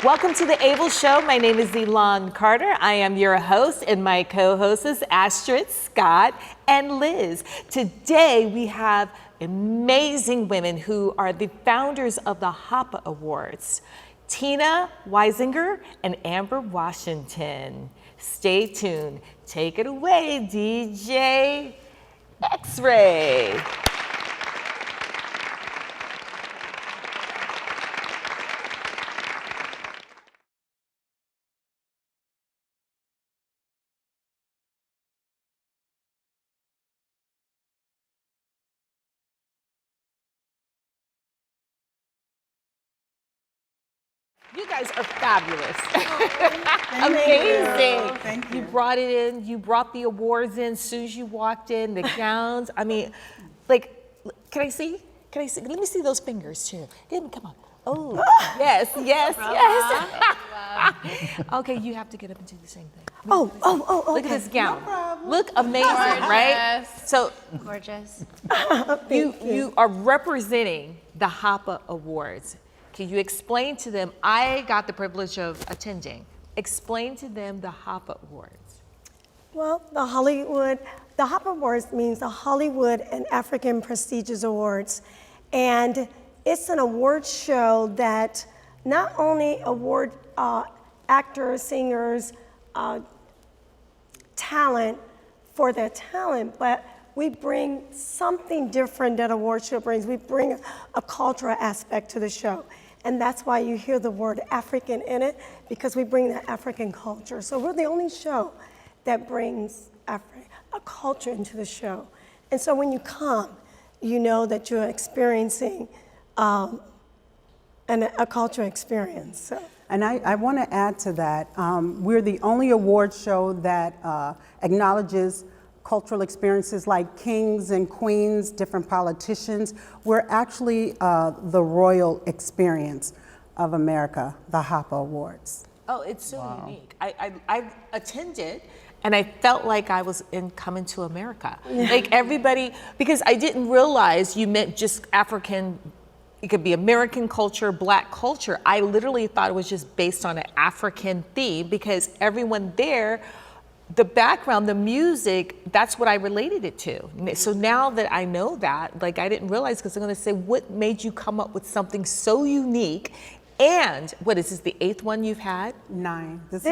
Welcome to the Able Show. My name is Elon Carter. I am your host, and my co-hosts is Astrid, Scott, and Liz. Today we have amazing women who are the founders of the HAPAwards, Tina Weisinger and Amberr Washington. Stay tuned. Take it away, DJ X-Ray. You guys are fabulous. Amazing. Thank you. You brought it in, you brought the awards in as soon as you walked in, the gowns. I mean, like, can I see? Can I see? Let me see those fingers too. Come on. Oh, yes, yes, yes. Okay, you have to get up and do the same thing. Oh, Look at this gown. Look amazing, Gorgeous. right? So Gorgeous. you are representing the HAPAwards. Can you explain to them, I got the privilege of attending, explain to them the HAPAwards. Well, the HAPAwards means the Hollywood and African Prestigious Awards. And it's an award show that not only award actors, singers, talent for their talent, but we bring something different that award show brings. We bring a cultural aspect to the show. And that's why you hear the word African in it, because we bring the African culture. So we're the only show that brings a culture into the show. And so when you come, you know that you're experiencing a cultural experience. So. And I want to add to that, we're the only award show that acknowledges cultural experiences like kings and queens, different politicians. We're actually the royal experience of America, the HAPAwards. Oh, it's so unique. I've attended and I felt like I was coming to America. Like everybody, because I didn't realize you meant just African. It could be American culture, Black culture. I literally thought it was just based on an African theme because everyone there, the background, the music, that's what I related it to. So now that I know that, like I didn't realize, because I'm gonna say, what made you come up with something so unique? And what is this, the 8th one you've had? 9. It's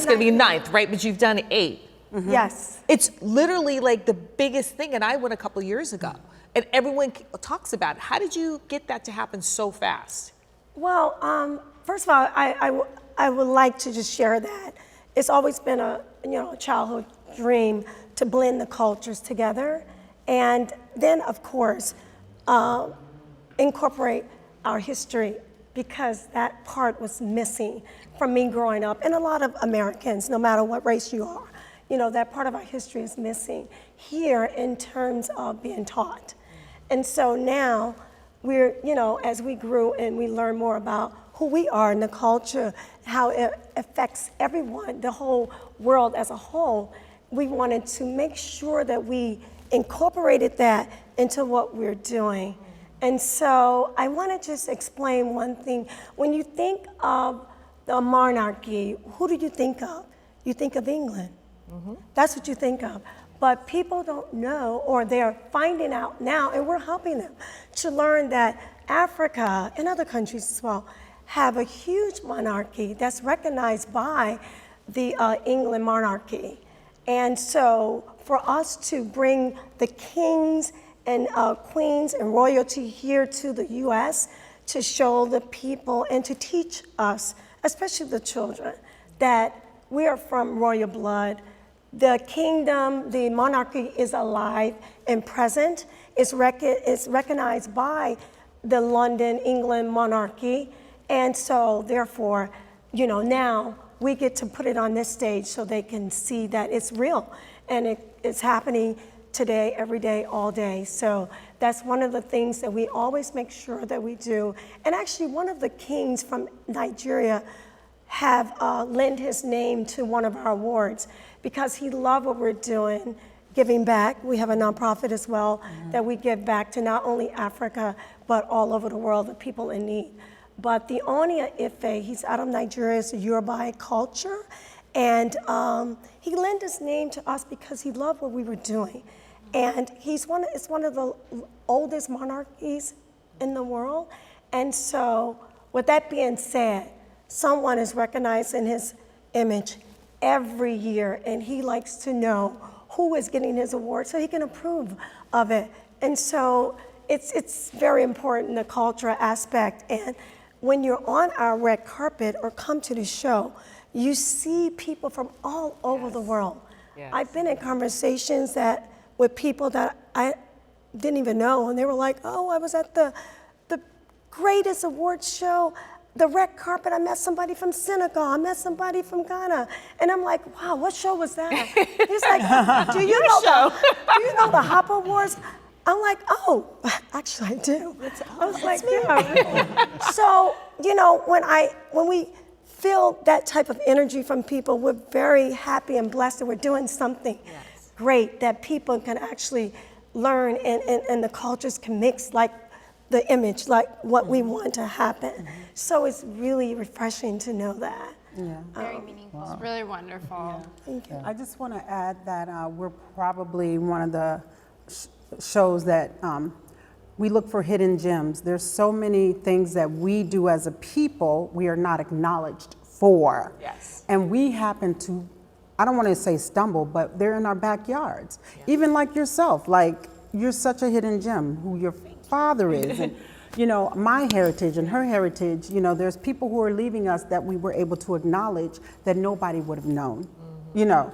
gonna be 9th, right? But you've done 8. Mm-hmm. Yes. It's literally like the biggest thing, and I went a couple of years ago, and everyone talks about it. How did you get that to happen so fast? Well, first of all, I would like to just share that it's always been a childhood dream to blend the cultures together, and then of course incorporate our history, because that part was missing from me growing up, and a lot of Americans, no matter what race you are, that part of our history is missing here in terms of being taught. And so now we're, as we grew and we learn more about who we are and the culture, how it affects everyone, the whole world as a whole, we wanted to make sure that we incorporated that into what we're doing. And so I want to just explain one thing. When you think of the monarchy, who do you think of? You think of England. Mm-hmm. That's what you think of. But people don't know, or they're finding out now, and we're helping them to learn that Africa and other countries as well have a huge monarchy that's recognized by the England monarchy. And so for us to bring the kings and queens and royalty here to the US to show the people and to teach us, especially the children, that we are from royal blood. The kingdom, the monarchy is alive and present. It's recognized by the London, England monarchy. And so therefore, now we get to put it on this stage so they can see that it's real and it's happening today, every day, all day. So that's one of the things that we always make sure that we do. And actually one of the kings from Nigeria have lent his name to one of our awards because he loved what we're doing, giving back. We have a nonprofit as well that we give back to not only Africa, but all over the world, the people in need. But the Onia Ife, he's out of Nigeria, it's a Yoruba culture. And he lent his name to us because he loved what we were doing. And it's one of the oldest monarchies in the world. And so, with that being said, someone is recognizing his image every year, and he likes to know who is getting his award so he can approve of it. And so it's very important, the cultural aspect. And when you're on our red carpet or come to the show, you see people from all over the world. Yes. I've been in conversations with people that I didn't even know, and they were like, oh, I was at the greatest awards show, the red carpet. I met somebody from Senegal, I met somebody from Ghana. And I'm like, wow, what show was that? He's like, do you know the HAPAwards? I'm like, oh, actually I do. I was like, yeah. So, you know, when we feel that type of energy from people, we're very happy and blessed that we're doing something great that people can actually learn and the cultures can mix like the image, like what we want to happen. So it's really refreshing to know that. Yeah. Very meaningful. Wow. It's really wonderful. Yeah. Thank you. I just want to add that we're probably one of the shows that we look for hidden gems. There's so many things that we do as a people we are not acknowledged for. Yes. And we happen to, I don't want to say stumble, but they're in our backyards. Yeah. Even like yourself, like you're such a hidden gem, who your father is. And, you know, my heritage and her heritage, you know, there's people who are leaving us that we were able to acknowledge that nobody would have known. You know,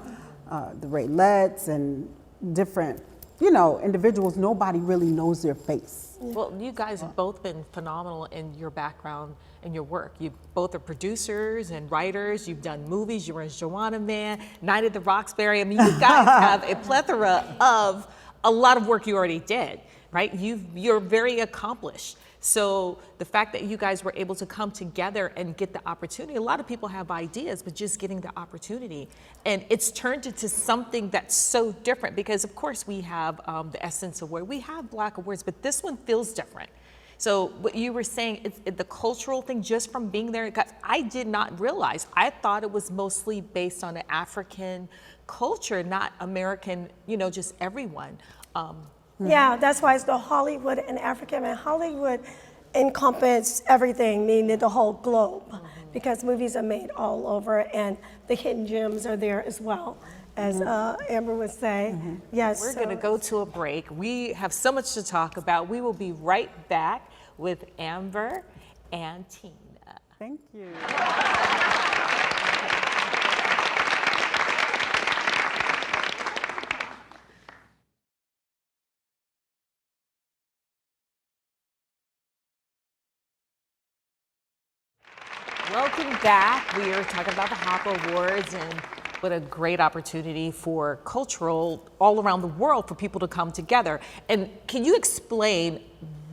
the Raylettes and different, you know, individuals, nobody really knows their face. Well, you guys have both been phenomenal in your background and your work. You both are producers and writers. You've done movies. You were in Joanna Man, Night at the Roxbury. I mean, you guys have a plethora of a lot of work you already did, right? You're very accomplished. So the fact that you guys were able to come together and get the opportunity, a lot of people have ideas, but just getting the opportunity. And it's turned into something that's so different because of course we have the Essence Award, we have Black Awards, but this one feels different. So what you were saying, the cultural thing just from being there, I did not realize. I thought it was mostly based on an African culture, not American, you know, just everyone. Yeah, that's why it's the Hollywood and African. And Hollywood encompasses everything, meaning the whole globe, because movies are made all over, and the hidden gems are there as well, as Amber was saying. Yes. We're going to go to a break. We have so much to talk about. We will be right back with Amber and Tina. Thank you. Welcome back. We are talking about the HAPAwards and what a great opportunity for cultural, all around the world, for people to come together. And can you explain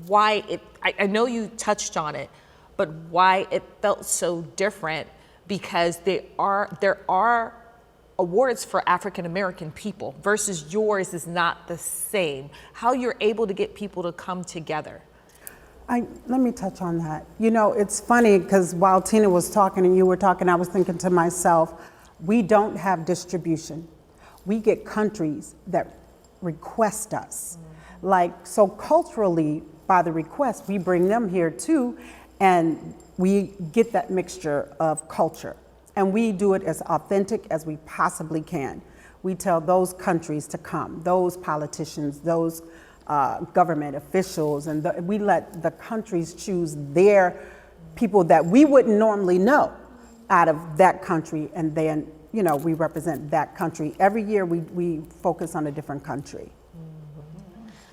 why I know you touched on it, but why it felt so different? Because there are awards for African American people versus yours is not the same. How you're able to get people to come together. Let me touch on that. You know, it's funny because while Tina was talking and you were talking, I was thinking to myself, we don't have distribution. We get countries that request us. Like, so culturally, by the request, we bring them here too, and we get that mixture of culture. And we do it as authentic as we possibly can. We tell those countries to come, those politicians, those government officials, and we let the countries choose their people that we wouldn't normally know out of that country, and then, you know, we represent that country. Every year we focus on a different country.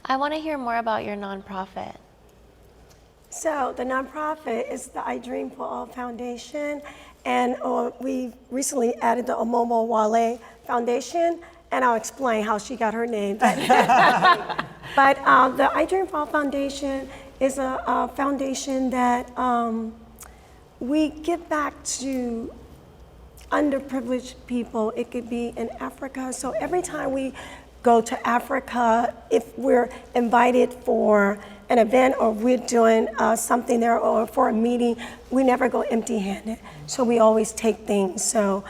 I want to hear more about your nonprofit. So the nonprofit is the I Dream for All Foundation, and we recently added the Omomo Wale Foundation, and I'll explain how she got her name. But the I Dream for All Foundation is a foundation that we give back to underprivileged people. It could be in Africa. So every time we go to Africa if we're invited for an event or we're doing something there or for a meeting. We never go empty-handed, so we always take things. So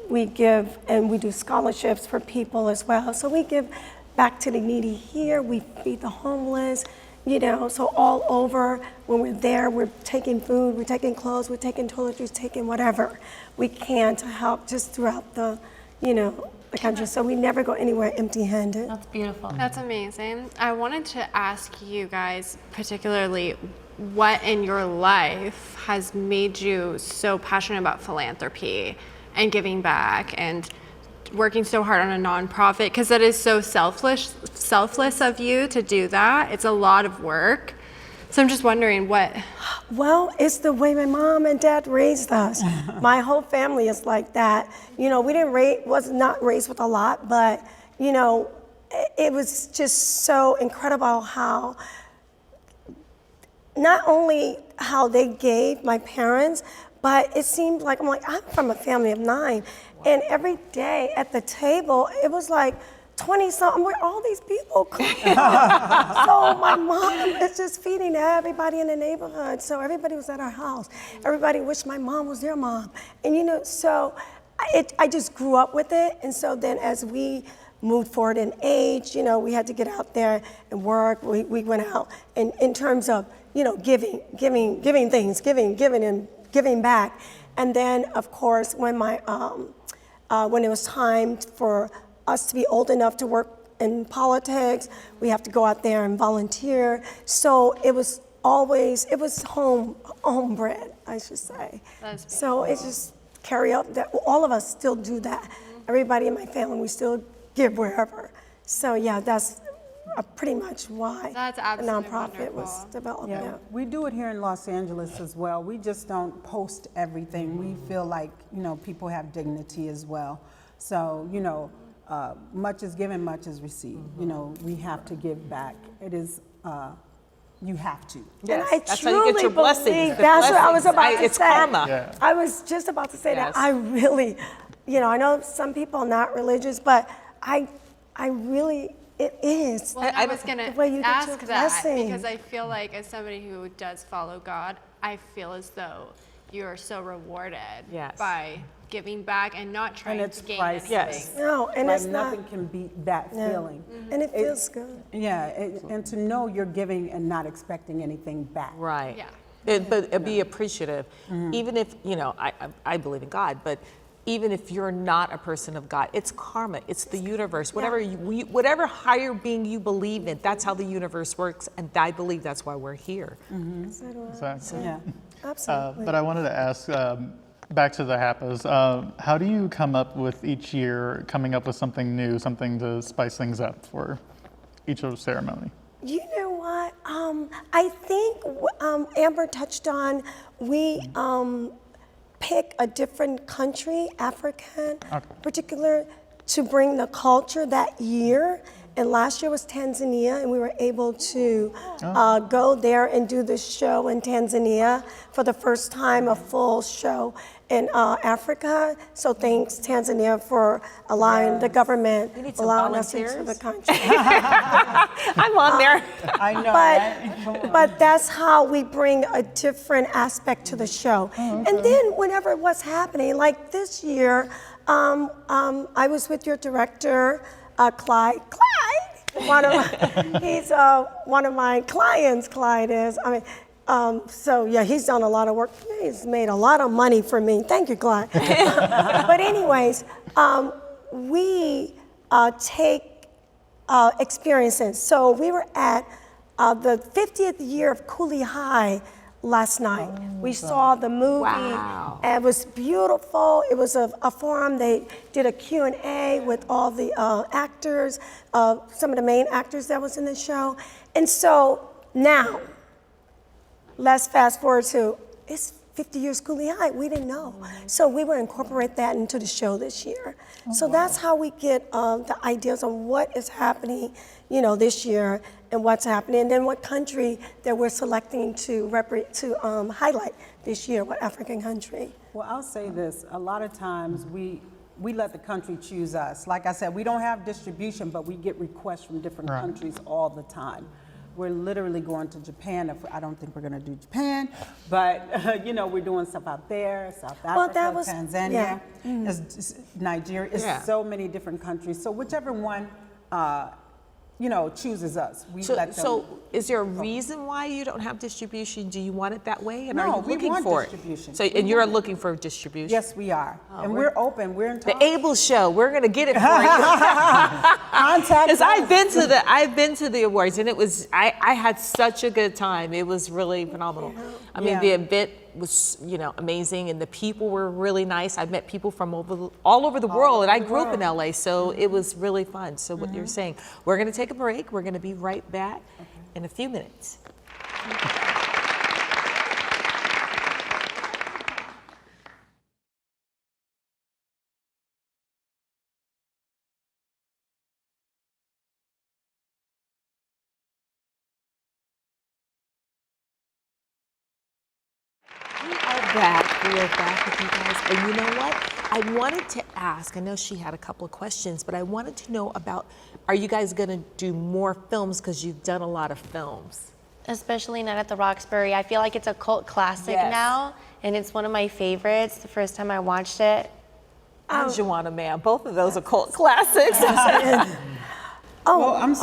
we give, and we do scholarships for people as well. So we give back to the needy here, we feed the homeless, you know, so all over, when we're there, we're taking food, we're taking clothes, we're taking toiletries, taking whatever we can to help just throughout the, you know, the country. So we never go anywhere empty-handed. That's beautiful. That's amazing. I wanted to ask you guys, particularly, what in your life has made you so passionate about philanthropy and giving back and working so hard on a nonprofit? Because that is so selfless of you to do that. It's a lot of work. So I'm just wondering what. Well, it's the way my mom and dad raised us. My whole family is like that. You know, we was not raised with a lot, but you know, it was just so incredible how not only how they gave my parents, but it seemed like, I'm from a family of 9, and every day at the table, it was like 20-something, where all these people come. So my mom is just feeding everybody in the neighborhood. So everybody was at our house. Everybody wished my mom was their mom. And you know, so I just grew up with it. And so then as we moved forward in age, you know, we had to get out there and work. We went out and in terms of, you know, giving things, giving and giving back. And then of course, when when it was time for us to be old enough to work in politics, we have to go out there and volunteer. So it was homebred, I should say. So it's just carry up that all of us still do that. Everybody in my family, we still give wherever. So yeah, that's pretty much why That's the absolutely nonprofit was wonderful. developed. Yeah, Yeah. we do it here in Los Angeles as well. We just don't post everything. We feel like, you know, people have dignity as well. So, you know, much is given, much is received. You know, we have to give back. It is, you have to. Yes, And I that's truly how you get your blessings. believe, the that's what I was blessings. about to It's say. karma. Yeah. I was just about to say Yes. that. I really, you know, I know some people are not religious, but I really, it is. Well, I was going the way you to get ask your that blessing. because I feel like as somebody who does follow God, I feel as though you're so rewarded Yes. by giving back and not trying it's to gain priceless. anything. Yes. No, and Like it's not, nothing can beat that feeling. and it feels good. Yeah, and to know you're giving and not expecting anything back. Right. Yeah. But be appreciative. Even if, you know, I believe in God, but even if you're not a person of God, it's karma, it's the universe. Whatever whatever higher being you believe in, that's how the universe works, and I believe that's why we're here. Exactly. Yeah. Absolutely. But I wanted to ask, back to the HAPAs, how do you come up with each year, coming up with something new, something to spice things up for each of ceremony? You know what? I think Amber touched on, we pick a different country, African, particular, to bring the culture that year. And last year was Tanzania, and we were able to go there and do the show in Tanzania for the first time, a full show in Africa. So thanks, Tanzania, for allowing the government, need some allowing us into volunteers. the country. I'm on there. I know, right? But that's how we bring a different aspect to the show. And then whenever what's happening, like this year, I was with your director, Clyde. He's one of my clients, Clyde is. So yeah, he's done a lot of work. He's made a lot of money for me. Thank you, Clyde. But anyways, we take experiences. So we were at the 50th year of Cooley High last night. We saw the movie. Wow. And it was beautiful. It was a forum. They did a Q&A with all the actors, some of the main actors that was in the show. And so now, let's fast forward to, it's 50 years Cooley High. We didn't know. So we will incorporate that into the show this year. So that's how we get the ideas on what is happening, you know, this year and what's happening, and then what country that we're selecting to highlight this year, what African country. Well, I'll say this, a lot of times we let the country choose us. Like I said, we don't have distribution, but we get requests from different Right. countries all the time. We're literally going to Japan. I don't think we're going to do Japan, but you know, we're doing stuff out there, South Africa, that was- Tanzania, yeah. it's Nigeria. It's Yeah. so many different countries. So whichever one, you know, chooses us, we So, let them. so is there a reason why you don't have distribution? Do you want it that way? And are No, you we looking want for distribution. it? So, We and you're want it. looking for distribution? Yes, we are, and we're open. We're in The talks. Able Show, we're gonna get it for you. Contact Because us. I've been to the awards, and it was I had such a good time. It was really phenomenal. I mean, Yeah. the event was, you know, amazing, and the people were really nice. I met people from all over the world, and I grew up in LA, so it was really fun. So what you're saying, we're gonna take a break. We're gonna be right back in a few minutes. We are back with you guys. And you know what? I wanted to ask, I know she had a couple of questions, but I wanted to know about, are you guys gonna do more films? Because you've done a lot of films. Especially Night at the Roxbury. I feel like it's a cult classic Yes. now, and it's one of my favorites. The first time I watched it, And Joanna Man, both of those are cult classics. Well, I'm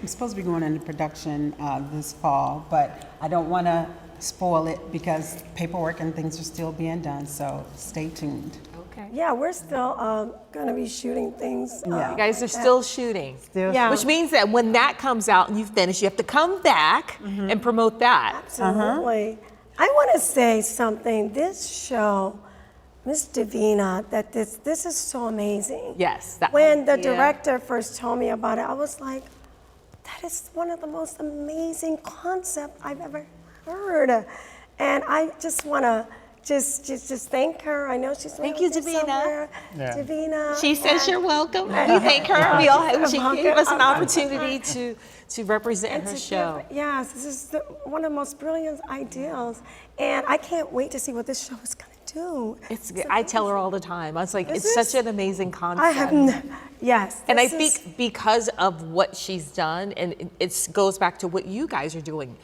supposed to be going into production this fall, but I don't want to spoil it because paperwork and things are still being done, so stay tuned. Okay. Yeah, we're still going to be shooting things. Yeah. You guys are still shooting. Still Yeah. Which means that when that comes out and you finish, you have to come back and promote that. Absolutely. I want to say something. This show, Miss Davina, that this is so amazing. Yes. That When the idea. director first told me about it, I was like, that is one of the most amazing concepts I've ever heard. And I just want to just thank her. I know she's Thank you, there Davina. somewhere. Yeah. Davina. She says and- you're welcome. We thank her. We all she gave us an Okay. opportunity to represent and her to show. give- yes, this is one of the most brilliant ideas. And I can't wait to see what this show is going to do. I tell her all the time. I was like, This it's is- such an amazing concept. I have, yes. And I this is- think because of what she's done, and it goes back to what you guys are doing.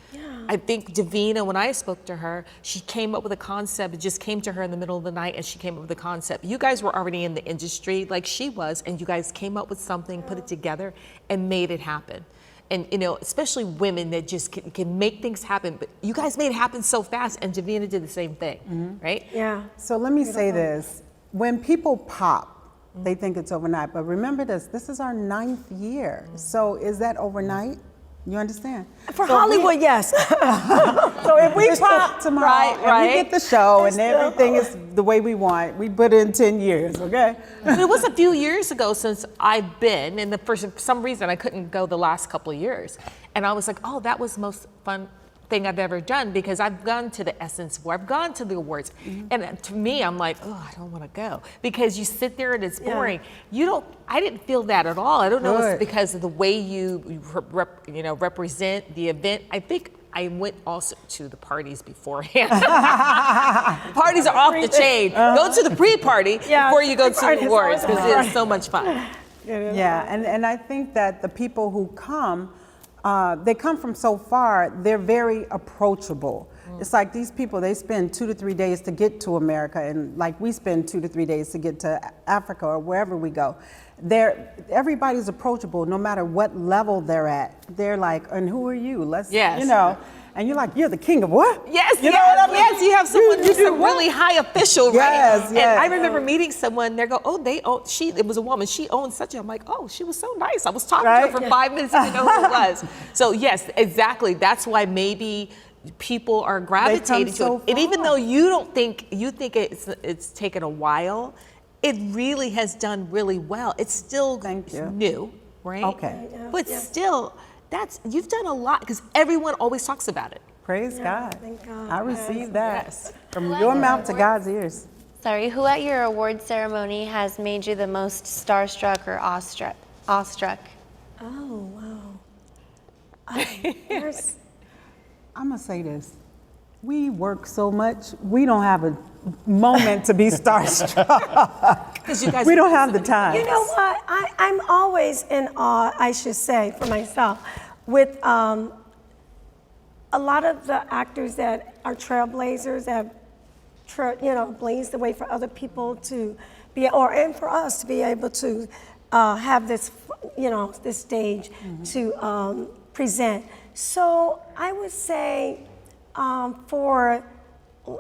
I think Davina, when I spoke to her, she came up with a concept. It just came to her in the middle of the night, and she came up with a concept. You guys were already in the industry like she was, and you guys came up with something, put it together, and made it happen. And you know, especially women that just can make things happen. But you guys made it happen so fast, and Davina did the same thing, right? Yeah. So let me say this. When people pop, they think it's overnight. But remember this is our 9th year. So is that overnight? You understand? For So Hollywood, yes. So if we pop tomorrow and right. we get the show and everything is the way we want, we put in 10 years, okay? It was a few years ago since I've been, and for some reason I couldn't go the last couple of years. And I was like, oh, that was the most fun thing I've ever done because I've gone to the Essence Award, I've gone to the awards. And to me, I'm like, oh, I don't want to go because you sit there and it's boring. I didn't feel that at all. I don't know if Good. it's because of the way you represent the event. I think I went also to the parties beforehand. Parties are off the chain. Go to the pre-party Yeah, before you go to the pre-party is awards always because fun. it's so much fun. Yeah, and I think that the people who come, they come from so far, they're very approachable. It's like these people, they spend 2 to 3 days to get to America, and like we spend 2 to 3 days to get to Africa or wherever we go. Everybody's approachable no matter what level they're at. They're like, and who are you? Let's, Yes. you know, and you're like, you're the king of what? Yes, You know what I mean? yes, you have someone who's do a what? really high official, Yes, right? yes. And I remember meeting someone, they go, oh, it was a woman, she owned such a, I'm like, oh, she was so nice. I was talking to Right? her for 5 minutes, didn't know who it was. So yes, exactly, that's why maybe people are gravitating to so it. And even far. though you think it's taken a while, it really has done really well. It's still Thank you. new, right? Okay. But still, you've done a lot because everyone always talks about it. Praise God. thank God. I received that Yes. from your mouth to God's ears. sorry, who at your award ceremony has made you the most starstruck or awestruck? Oh, wow. There's, I'm gonna say this. We work so much, we don't have moment to be starstruck. 'Cause you guys We are don't have the time. You know what? I'm always in awe, I should say, for myself, with a lot of the actors that are trailblazers that have blazed the way for other people to be, and for us to be able to have this, this stage to present. So I would say for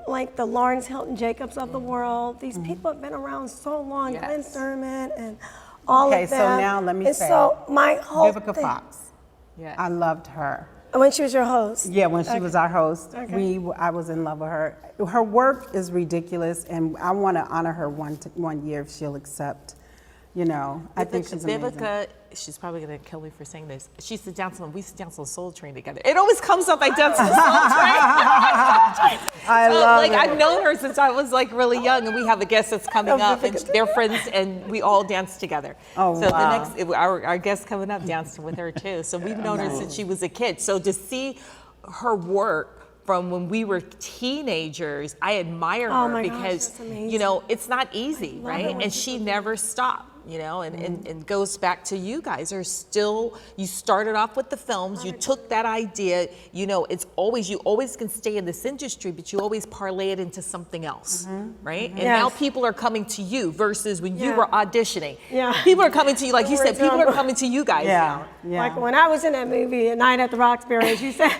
like the Lawrence Hilton Jacobs of the world, these people have been around so long, Yes. Glenn Thurman and all Okay, of so them. now let me and say, so my whole Vivica thing, Fox. Yes. I loved her. when she was your host. Yeah, when she was our host, Okay. I was in love with her. Her work is ridiculous, and I want to honor her one year if she'll accept. I think she's amazing. Vivica, she's probably going to kill me for saying this. She used to dance on, we used to dance on Soul Train together. It always comes up, I dance on Soul Train. I love like, it. I've known her since I was like really young, and we have a guest that's coming up, and they're friends, and we all dance together. Oh, so wow. the next, our guest coming up danced with her too. So we've known her since she was a kid. So to see her work from when we were teenagers, I admire Oh her my gosh, because, that's amazing. it's not easy, right? And she never stopped. And goes back to you guys are still, you started off with the films, you took that idea, it's always, you always can stay in this industry, but you always parlay it into something else, right? And now Yes. people are coming to you versus when you Yeah. were auditioning. Yeah. People are coming to you, like you said, people are Remember. coming to you guys Yeah, now. yeah. Like when I was in that movie, A Night at the Roxbury, as you said.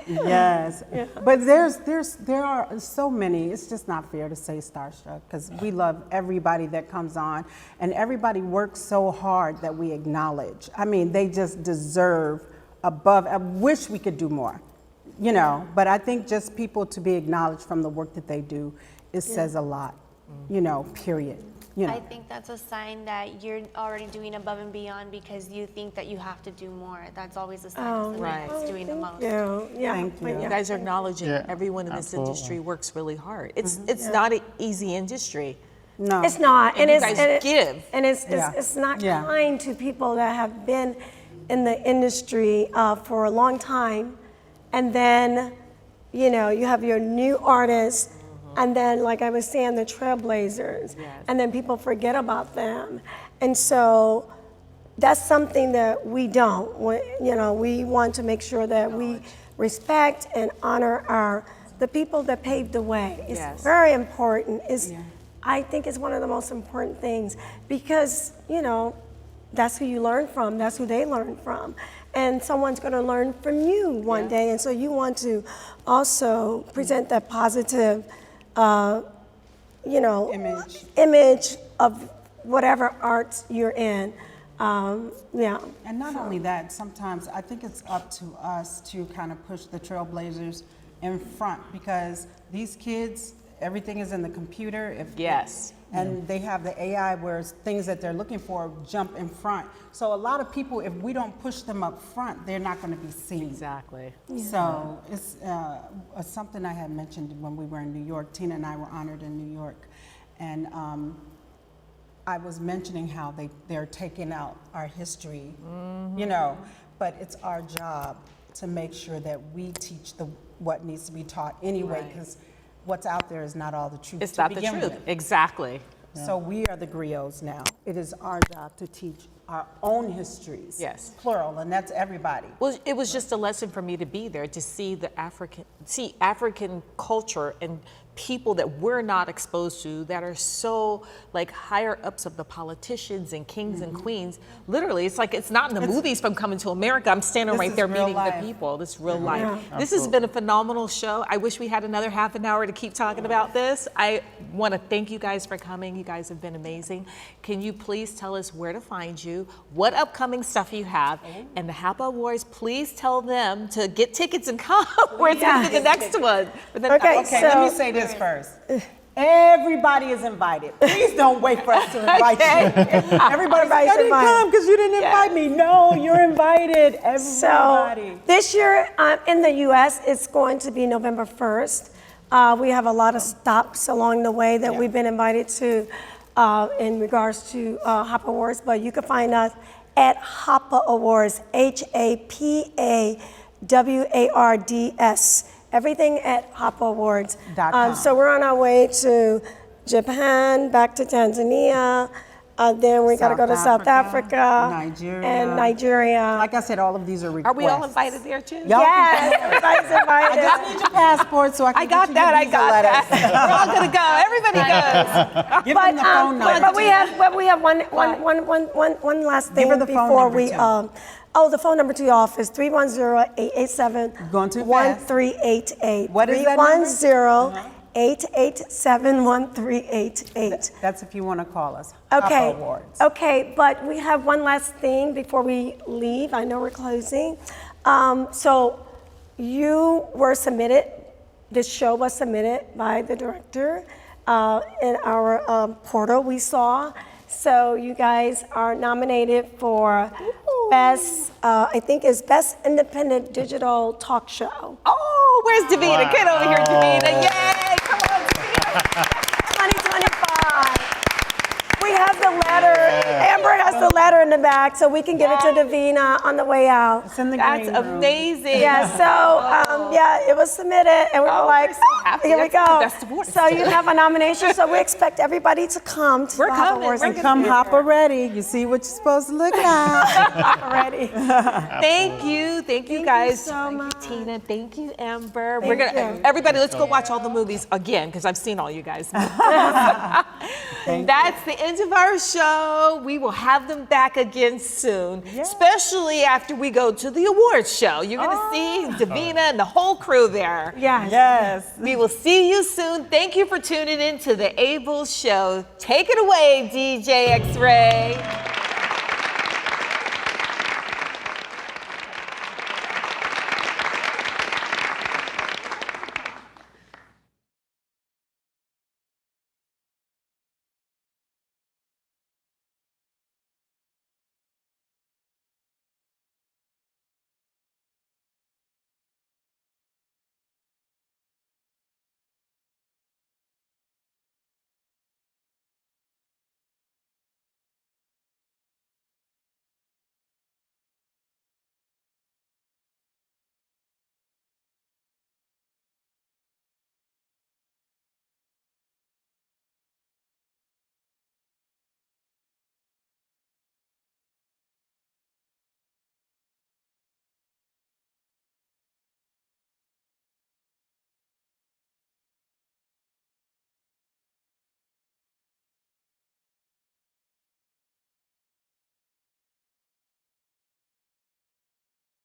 Yes, but there are so many. It's just not fair to say starstruck because we love everybody that comes on, and everybody works so hard that we acknowledge. I mean, they just deserve above. I wish we could do more, But I think just people to be acknowledged from the work that they do, it says a lot, Period. I think that's a sign that you're already doing above and beyond because you think that you have to do more. That's always a sign of somebody right. that's doing the most. Yeah. Thank you. You guys are acknowledging Yeah, everyone in this absolutely. industry works really hard. It's not an easy industry. No, It's not, And and you it's guys and give. and it's Yeah. it's not Yeah. kind to people that have been in the industry for a long time, and then you have your new artists, and then like I was saying, the trailblazers, and then people forget about them, and so that's something that we don't. We want to make sure that we respect and honor the people that paved the way. It's Yes. very important. I think it's one of the most important things because, that's who you learn from, that's who they learn from. And someone's going to learn from you one day. And so you want to also present that positive, image of whatever arts you're in. And not only that, sometimes I think it's up to us to kind of push the trailblazers in front because these kids, everything is in the computer. Yes. And they have the AI where things that they're looking for jump in front. So a lot of people, if we don't push them up front, they're not going to be seen. Exactly. So it's something I had mentioned when we were in New York. Tina and I were honored in New York. And I was mentioning how they're taking out our history, but it's our job to make sure that we teach what needs to be taught anyway, because what's out there is not all the truth. It's to not the begin truth. with. Exactly. So we are the griots now. It is our job to teach our own histories. Yes. Plural, and that's everybody. Well, it was just a lesson for me to be there to see African culture and people that we're not exposed to that are so like higher ups of the politicians and kings and queens. Literally, it's like it's not in the movies from Coming to America. I'm standing This right is there real meeting life. the people. This is real life. Yeah. This has been a phenomenal show. I wish we had another half an hour to keep talking about this. I want to thank you guys for coming. You guys have been amazing. Can you please tell us where to find you, what upcoming stuff you have, and the HAPAwards, please tell them to get tickets and come. Where's going to be the next one? Okay, Okay, let me say this first. Everybody is invited. Please don't wait for us to invite you. Everybody's like, I didn't come because you didn't invite me. No, you're invited. Everybody. So this year in the U.S., it's going to be November 1st. We have a lot of stops along the way that we've been invited to in regards to HAPAwards, but you can find us at HAPAwards, HAPAwards, everything at HAPAwards.com. .com. So we're on our way to Japan, back to Tanzania. Then we got to go to South Africa, and Nigeria. Like I said, all of these are Are requests. we all invited there too? Yes, everybody's invited. I just need your passport so I can I got get you that. your I visa got letters. that. We're all gonna go. Everybody goes. Give them the phone number. But we have one last thing her the phone before number, we. too. The phone number to the office 310-887-1388. Going too fast. What is that number? 310-887-1388. That's if you want to call us. Okay. HAPAwards. Okay, but we have one last thing before we leave. I know we're closing. So you were submitted, this show was submitted by the director in our portal we saw. So you guys are nominated for best, I think it's Best Independent Digital Talk Show. Oh, where's Davina? Get over here, Davina. Yay! Come on, Davina. 2025. We have the letter. Amber has the letter in the back, so we can give it to Davina on the way out. It's in the That's green room. amazing. Yeah, so it was submitted, and we were like, we're so happy. here we That's go. the best award. So you have a nomination, so we expect everybody to come to We're the coming. HAPAwards We're and gonna Come be Hopper ready. You see what you're supposed to look like. already. Thank you you guys. so Thank much. you, Tina. Thank you, Amber. Thank We're gonna you. everybody. Let's go watch all the movies again because I've seen all you guys. That's the end of our show. We will have them back again soon, especially after we go to the awards show. You're gonna see Davina and the whole crew there. Yes. Yes. We will see you soon. Thank you for tuning in to the Able Show. Take it away, DJ X-Ray.